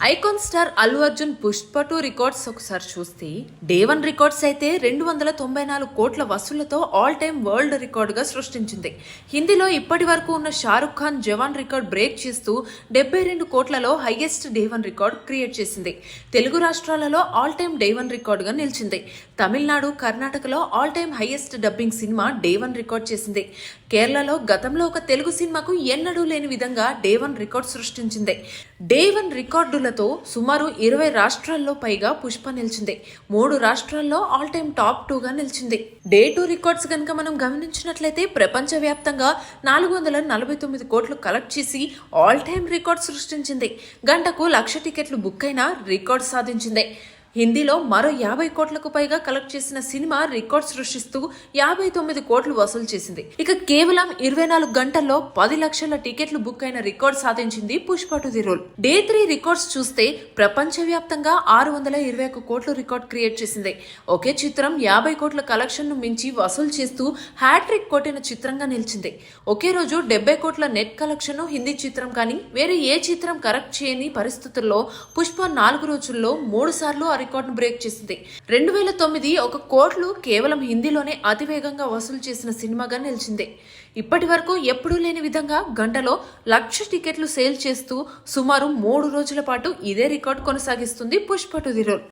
Icon star Allu Arjun Pushpa 2 records ఒకసారి చూస్తే day 1 records అయితే 294 కోట్ల వసూళ్లతో ఆల్ టైమ్ వరల్డ్ రికార్డ్ గా సృష్టించింది. హిందీలో ఇప్పటి వరకు ఉన్న షారుఖ్ ఖాన్ జవాన్ రికార్డ్ బ్రేక్ చేస్తూ 72 కోట్లలో హైయెస్ట్ డే 1 రికార్డ్ క్రియేట్ చేసింది. తెలుగు రాష్ట్రాలలో ఆల్ టైమ్ డే 1 రికార్డ్ గా నిలిచింది. తమిళనాడు, కర్ణాటకలో all time highest dubbing cinema day 1 record చేసింది. కేరళలో గతంలో ఒక తెలుగు సినిమాకు ఎన్నడూ లేని విధంగా డే 1 రికార్డ్ సృష్టించింది. డే 1 రికార్డులతో సుమారు 20 రాష్ట్రాల్లో పైగా పుష్ప నిలిచింది. 3 రాష్ట్రాల్లో ఆల్ టైమ్ టాప్ 2 గా నిలిచింది. డే 2 రికార్డ్స్ కనుక మనం గమనించినట్లయితే ప్రపంచవ్యాప్తంగా 449 కోట్లు కలెక్ట్ చేసి ఆల్ టైమ్ రికార్డ్ సృష్టించింది. గంటకు 1,00,000 టికెట్లు బుక్ అయినా రికార్డ్ సాధించింది. హిందీలో మరో 50 కోట్లకు పైగా కలెక్ట్ చేసిన సినిమా రికార్డ్ సృష్టిస్తూ 59 కోట్లు వసూలు చేసింది. ఇక కేవలం 24 గంటల్లో 10 లక్షల టికెట్లు బుక్ అయిన రికార్డ్ సాధించింది Pushpa 2 the rule. Day 3 records చూస్తే ప్రపంచవ్యాప్తంగా 621 కోట్లు రికార్డ్ క్రియేట్ చేసింది. ఒకే చిత్రం 50 కోట్ల కలెక్షన్ ను మించి వసూలు చేస్తూ హ్యాట్రిక్ కొట్టిన చిత్రంగా నిలిచింది. ఒకే రోజు 70 కోట్ల నెట్ కలెక్షన్ హిందీ చిత్రం కానీ వేరే ఏ చిత్రం కరెక్ట్ చేయని పరిస్థితుల్లో పుష్ప 4 రోజుల్లో 3 సార్లు రికార్డును బ్రేక్ చేసింది. 2009 1 కోట్లు కేవలం హిందీలోనే అతివేగంగా వసూలు చేసిన సినిమాగా నిలిచింది. ఇప్పటి వరకు ఎప్పుడూ లేని విధంగా గంటలో 1,00,000 టికెట్లు సేల్ చేస్తూ సుమారు 3 రోజుల పాటు ఇదే రికార్డు కొనసాగిస్తుంది పుష్ప 2 ది రోల్.